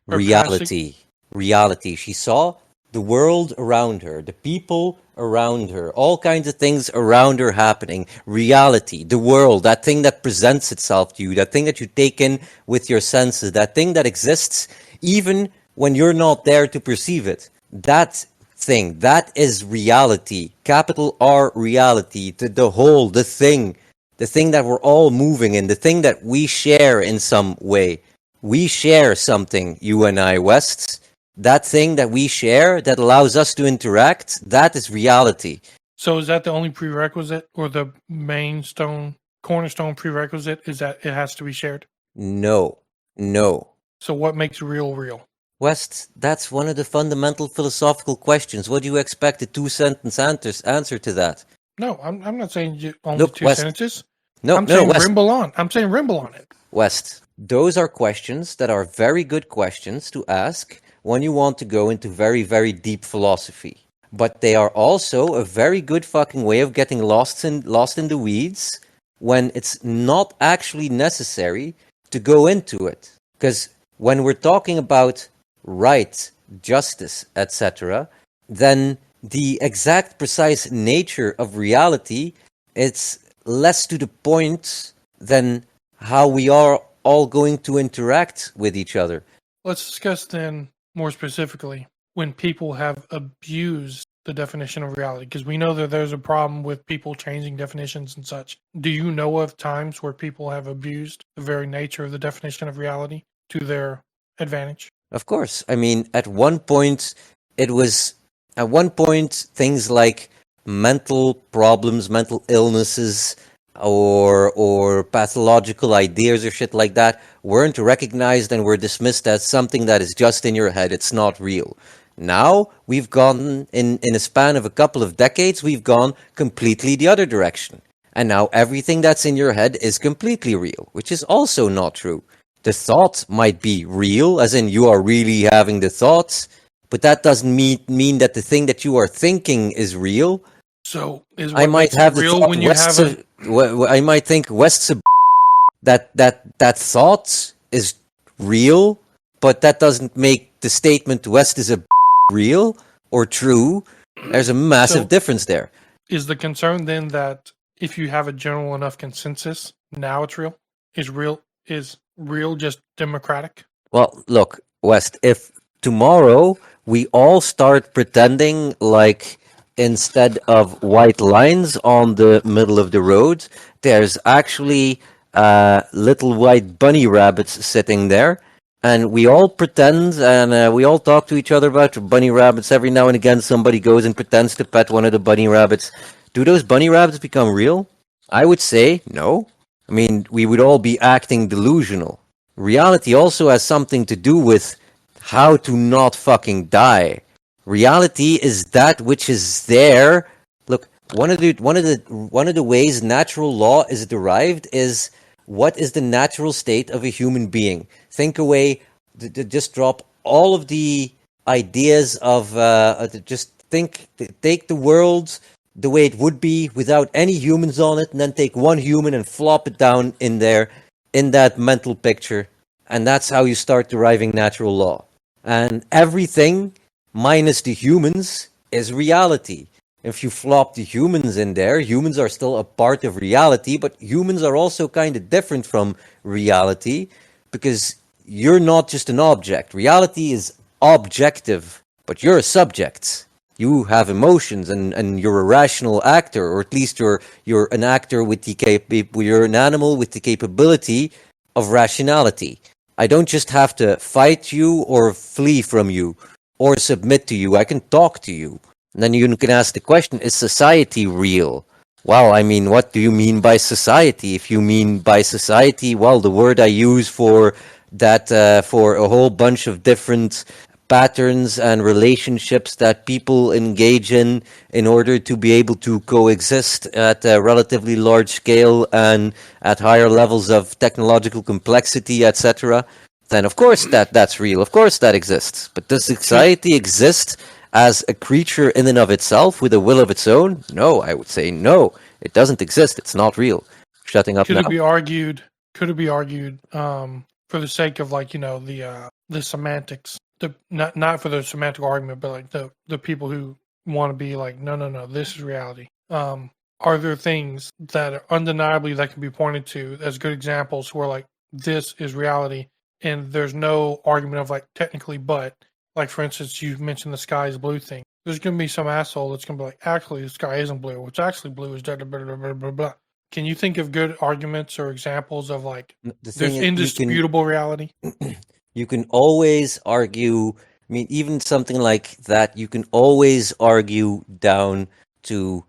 Or passing. Reality. She saw the world around her, the people around her, all kinds of things around her happening. Reality, the world, that thing that presents itself to you, that thing that you take in with your senses, that thing that exists even when you're not there to perceive it. That thing, that is reality. Capital R reality, the whole, the thing that we're all moving in, the thing that we share in some way. We share something, you and I, West. That thing that we share that allows us to interact, that is reality. So is that the only prerequisite or the cornerstone prerequisite is that it has to be shared? No. So what makes real? West, that's one of the fundamental philosophical questions. What do you expect a two-sentence answer to that? No, I'm not saying only Look, two West. sentences. No, I'm saying West. rimble on. I'm saying rimble on it. West, those are questions that are very good questions to ask when you want to go into very, very deep philosophy. But they are also a very good fucking way of getting lost in the weeds when it's not actually necessary to go into it. Because when we're talking about right, justice, etc., then the exact precise nature of reality, it's less to the point than how we are all going to interact with each other. Let's discuss then more specifically when people have abused the definition of reality, because we know that there's a problem with people changing definitions and such. Do you know of times where people have abused the very nature of the definition of reality to their advantage? Of course. I mean, at one point, things like mental problems, mental illnesses, or pathological ideas or shit like that weren't recognized and were dismissed as something that is just in your head. It's not real. Now we've gone in a span of a couple of decades, we've gone completely the other direction. And now everything that's in your head is completely real, which is also not true. The thought might be real, as in you are really having the thoughts, but that doesn't mean that the thing that you are thinking is real. So is I what might makes it have the real thought when you have I might think West's that thought is real, but that doesn't make the statement West is a real or true. There's a massive difference there. Is the concern then that if you have a general enough consensus, now it's real? Is real just democratic? Well, look, West, if tomorrow we all start pretending like instead of white lines on the middle of the road, there's actually little white bunny rabbits sitting there, and we all pretend and we all talk to each other about bunny rabbits. Every now and again, somebody goes and pretends to pet one of the bunny rabbits. Do those bunny rabbits become real? I would say no. I mean, we would all be acting delusional. Reality also has something to do with how to not fucking die. Reality is that which is there. Look, one of the ways natural law is derived is what is the natural state of a human being. Think away, just drop all of the ideas of take the world the way it would be without any humans on it, and then take one human and flop it down in there, in that mental picture, and that's how you start deriving natural law. And everything minus the humans is reality. If you flop the humans in there, humans are still a part of reality, but humans are also kind of different from reality, because you're not just an object. Reality is objective, but you're a subject. You have emotions, and you're a rational actor, or at least you're an actor with you're an animal with the capability of rationality. I don't just have to fight you or flee from you or submit to you. I can talk to you. And then you can ask the question, is society real? Well, I mean, what do you mean by society? If you mean by society, well, the word I use for that, for a whole bunch of different patterns and relationships that people engage in order to be able to coexist at a relatively large scale and at higher levels of technological complexity, etc., then of course that's real. Of course that exists. But does society exist as a creature in and of itself with a will of its own? No, I would say no. It doesn't exist. It's not real. Shutting up now. Could it be argued for the sake of, like, the the semantics, the not for the semantic argument, but like the people who want to be like, no, this is reality. Are there things that are undeniably that can be pointed to as good examples where like this is reality and there's no argument of like technically, but like for instance, you mentioned the sky is blue thing. There's gonna be some asshole that's gonna be like, actually, the sky isn't blue. What's actually blue is blah blah blah blah blah blah. Can you think of good arguments or examples of like The thing there's is, indisputable reality? you can always argue. I mean, even something like that, you can always argue down to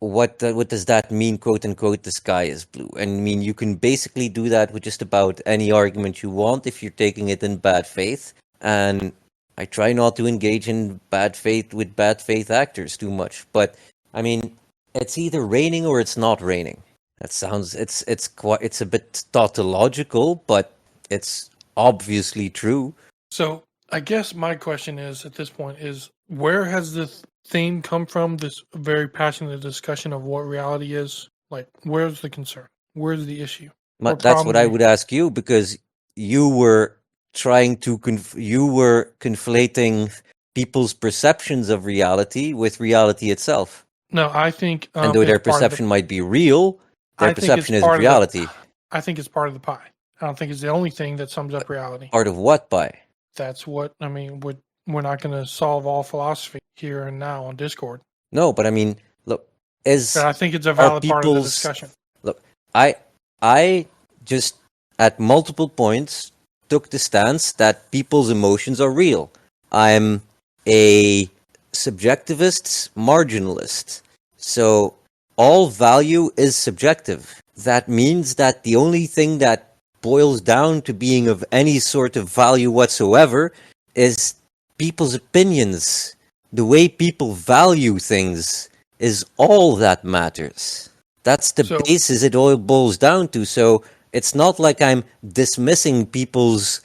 what does that mean, quote unquote, the sky is blue. And I mean, you can basically do that with just about any argument you want if you're taking it in bad faith. And I try not to engage in bad faith with bad faith actors too much. But I mean, it's either raining or it's not raining. That sounds it's a bit tautological, but it's obviously true. So I guess my question is at this point is where has this theme come from? This very passionate discussion of what reality is. Like, where's the concern? Where's the issue? What That's what problem I do you? would ask you, because you were trying to you were conflating people's perceptions of reality with reality itself. No, I think And though it's their part of the. perception might be real, their I think it's perception isn't part of the. reality. I think it's part of the pie. I don't think it's the only thing that sums up reality. Part of what by? That's what I mean. We're not going to solve all philosophy here and now on Discord. No, but I mean, look, But I think it's a are valid part of the people's discussion. look, I just at multiple points took the stance that people's emotions are real. I'm a subjectivist marginalist. So all value is subjective. That means that the only thing that boils down to being of any sort of value whatsoever is people's opinions. The way people value things is all that matters. That's the So- basis it all boils down to. So it's not like I'm dismissing people's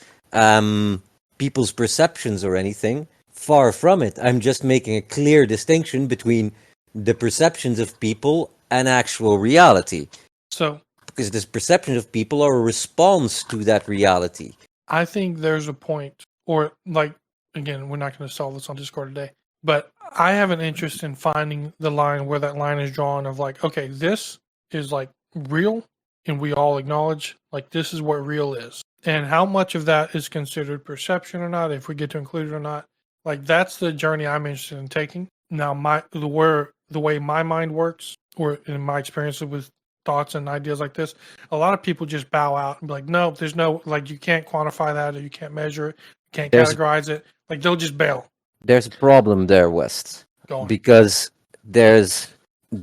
perceptions or anything. Far from it. I'm just making a clear distinction between the perceptions of people and actual reality. So Because the perceptions of people are a response to that reality. I think there's a point, or like, again, we're not going to solve this on Discord today, but I have an interest in finding the line where that line is drawn of like, okay, this is like real, and we all acknowledge like this is what real is, and how much of that is considered perception or not, if we get to include it or not. Like that's the journey I'm interested in taking. Now, the way my mind works, or in my experiences with thoughts and ideas like this, a lot of people just bow out and be like, no, there's no, like, you can't quantify that or you can't measure it, you can't categorize it. Like, they'll just bail. There's a problem there, West. Go on. Because there's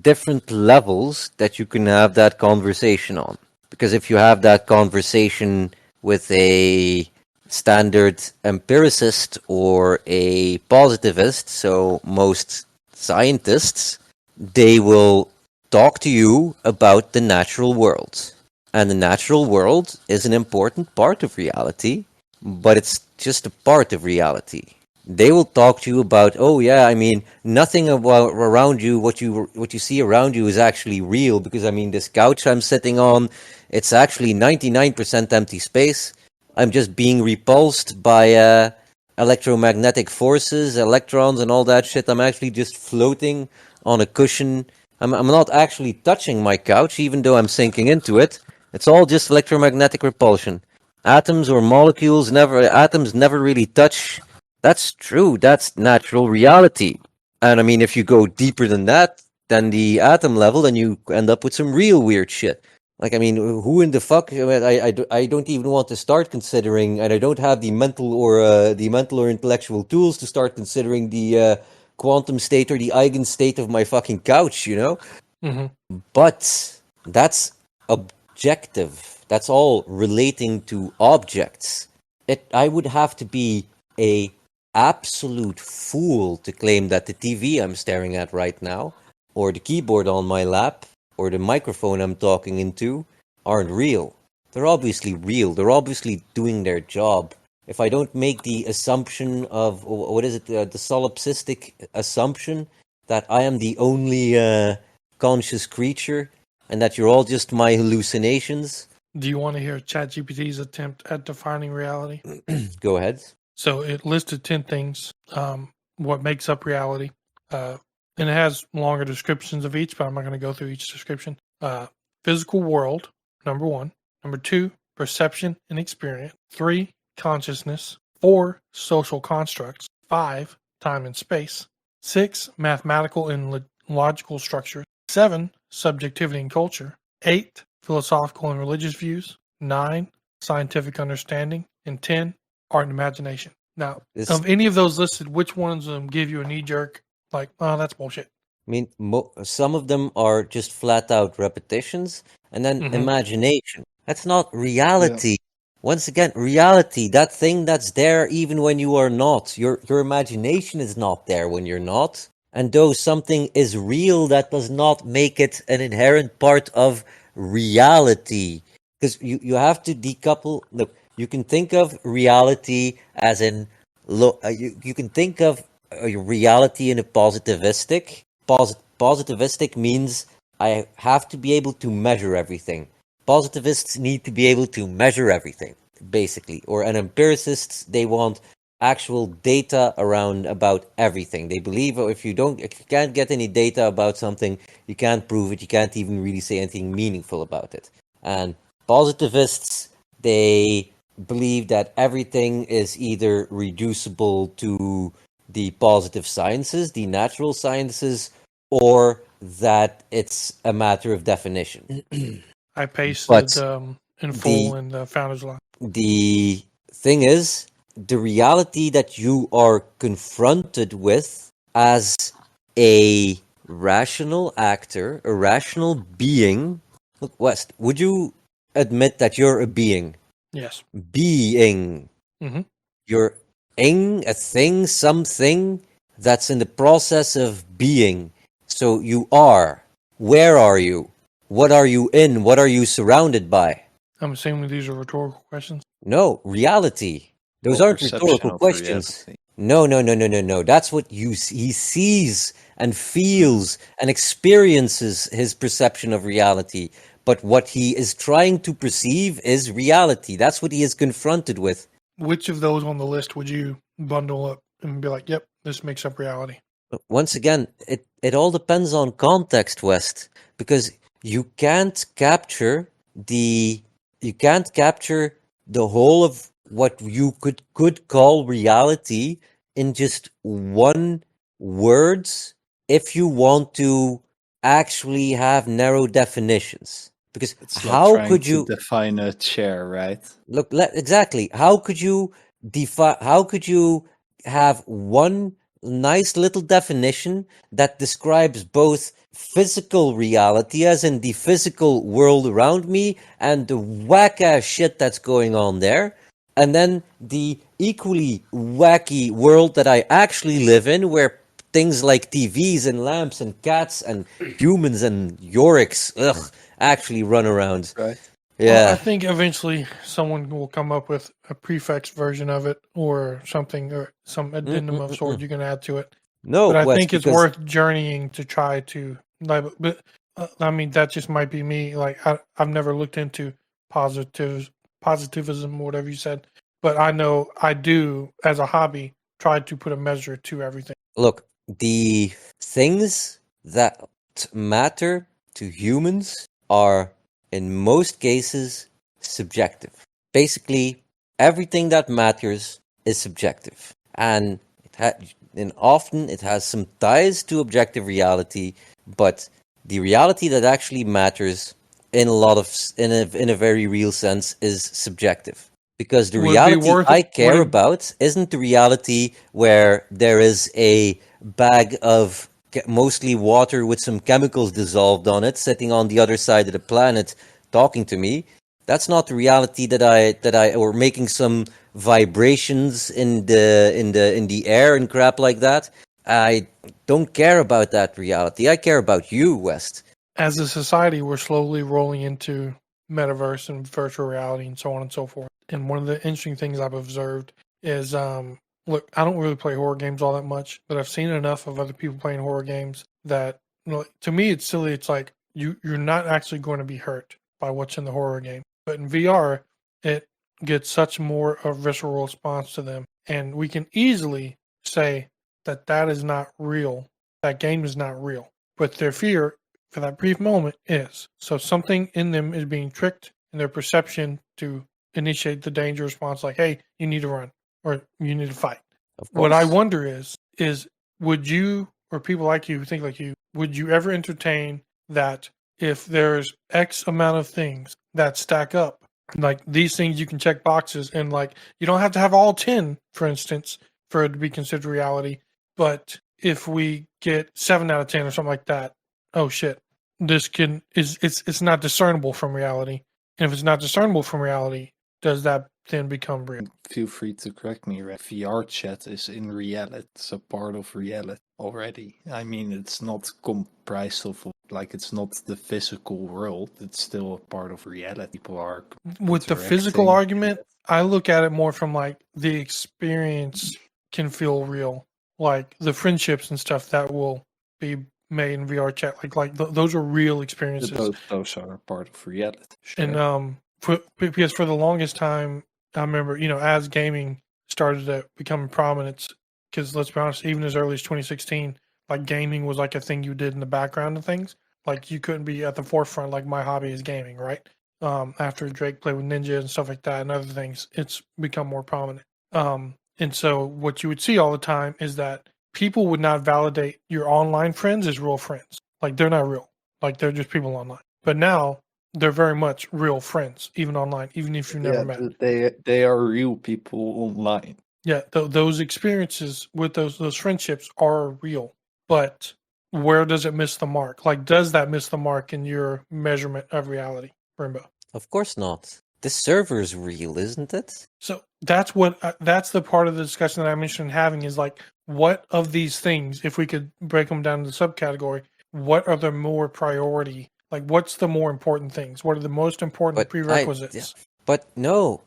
different levels that you can have that conversation on. Because if you have that conversation with a standard empiricist or a positivist, so most scientists, they will talk to you about the natural world. And the natural world is an important part of reality, but it's just a part of reality. They will talk to you about, oh yeah, I mean, nothing around you, what you see around you is actually real, because I mean, this couch I'm sitting on, it's actually 99% empty space. I'm just being repulsed by electromagnetic forces, electrons and all that shit. I'm actually just floating on a cushion. I'm not actually touching my couch, even though I'm sinking into it. It's all just electromagnetic repulsion. Atoms never really touch. That's true. That's natural reality. And I mean, if you go deeper than that, than the atom level, then you end up with some real weird shit. Like, I mean, who in the fuck? I don't even want to start considering, and I don't have the mental or intellectual tools to start considering the quantum state or the eigenstate of my fucking couch, you know? Mm-hmm. But that's objective. That's all relating to objects. I would have to be a absolute fool to claim that the TV I'm staring at right now, or the keyboard on my lap, or the microphone I'm talking into aren't real. They're obviously real. They're obviously doing their job. If I don't make the assumption of, what is it, the solipsistic assumption that I am the only conscious creature and that you're all just my hallucinations, Do you want to hear ChatGPT's attempt at defining reality? Go ahead. So it listed 10 things, what makes up reality. And it has longer descriptions of each, but I'm not going to go through each description. Physical world, number one. Number two, perception and experience. Three, consciousness. Four, social constructs. Five, time and space. Six, mathematical and logical structure. Seven, subjectivity and culture. Eight, philosophical and religious views. Nine, scientific understanding. And 10, art and imagination. Now, This, of any of those listed, which ones of them give you a knee jerk? Like, oh, that's bullshit. I mean, some of them are just flat out repetitions, and then Mhm. imagination. That's not reality. Once again, reality, that thing that's there even when you are not. Your imagination is not there when you're not. And though something is real, that does not make it an inherent part of reality. Because you have to decouple. Look, you can think of reality as in. You can think of reality in a positivistic. Positivistic means I have to be able to measure everything. Positivists need to be able to measure everything, basically. And empiricists, they want actual data around about everything. They believe if you can't get any data about something, you can't prove it, you can't even really say anything meaningful about it. And positivists, they believe that everything is either reducible to the positive sciences, the natural sciences, or that it's a matter of definition. I pasted But in the full in the Founders Line. the thing is, the reality that you are confronted with as a rational actor, a rational being. Look, West, would you admit that you're a being? Yes. Being. Mm-hmm. You're a thing, something that's in the process of being. So you are. Where are you? What are you in? What are you surrounded by? I'm assuming these are rhetorical questions. No, reality. Those Well, aren't perception rhetorical of questions. reality. No. That's what he sees and feels and experiences his perception of reality. But what he is trying to perceive is reality. That's what he is confronted with. Which of those on the list would you bundle up and be like, yep, this makes up reality? Once again, it all depends on context, West, because you can't capture the whole of what you could call reality in just one words if you want to actually have narrow definitions. Because It's like how trying could to you define a chair, right? look exactly how could you define how could you have one nice little definition that describes both physical reality as in the physical world around me and the whack ass shit that's going on there, and then the equally wacky world that I actually live in where things like TVs and lamps and cats and humans and Yoriks actually run around. Right. Well, I Yeah. think eventually someone will come up with a prefix version of it or something or some addendum of sort you can add to it. No, But I Wes, think it's because worth journeying to try to. Like, but I mean, that just might be me. Like, I've never looked into positivism, whatever you said. But I know I do as a hobby try to put a measure to everything. look, the things that matter to humans are, in most cases, subjective. Basically, everything that matters is subjective, and and often it has some ties to objective reality. But the reality that actually matters, in a lot of in a very real sense, is subjective. Because the Would it be reality worth? I Would care it? about isn't the reality where there is a bag of mostly water with some chemicals dissolved on it sitting on the other side of the planet talking to me. That's not the reality or making some vibrations in the air and crap like that. I don't care about that reality. I care about you, West. As a society, we're slowly rolling into metaverse and virtual reality and so on and so forth. And one of the interesting things I've observed is, look, I don't really play horror games all that much, but I've seen enough of other people playing horror games that, to me, it's silly. It's like you're not actually going to be hurt by what's in the horror game. But in VR, it gets such more a visceral response to them. And we can easily say that that is not real. That game is not real. But their fear for that brief moment is. So something in them is being tricked in their perception to initiate the danger response, like, hey, you need to run or you need to fight. Of What I course. wonder is would you or people like you who think like you, would you ever entertain that if there's X amount of things that stack up, like these things you can check boxes and like you don't have to have all 10, for instance, for it to be considered reality. But if we get 7 out of 10 or something like that, oh shit, this can is it's not discernible from reality. And if it's not discernible from reality, does that then become real? Feel free to correct me, right? VR chat is in reality. It's a part of reality already. I mean, it's not comprised of, like, it's not the physical world. It's still a part of reality. People are With the physical interacting. argument, I look at it more from like the experience can feel real, like the friendships and stuff that will be made in VR chat. Those are real experiences. Those are a part of reality. And Sure. because for the longest time, I remember, as gaming started to become prominence, because let's be honest, even as early as 2016, like gaming was like a thing you did in the background of things. Like you couldn't be at the forefront. Like my hobby is gaming, right? After Drake played with Ninja and stuff like that and other things, it's become more prominent. And so what you would see all the time is that people would not validate your online friends as real friends. Like they're not real. Like they're just people online. But now they're very much real friends, even online, even if you've never met. They are real people online. Yeah, those experiences with those friendships are real. But where does it miss the mark? Like, does that miss the mark in your measurement of reality, Rainbow? Of course not. The server's real, isn't it? So that's that's the part of the discussion that I'm interested in having is like, what of these things, if we could break them down into subcategory, what are the more priority? Like, what's the more important things? What are the most important prerequisites? But no,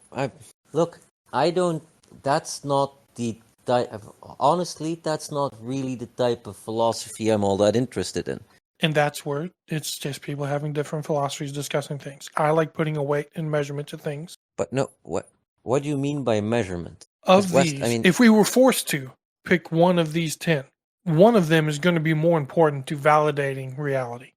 look, I don't. That's not the type. Honestly, that's not really the type of philosophy I'm all that interested in. And that's where it's just people having different philosophies discussing things. I like putting a weight and measurement to things. But no, what do you mean by measurement? Of West, these, if we were forced to pick one of these 10, one of them is going to be more important to validating reality.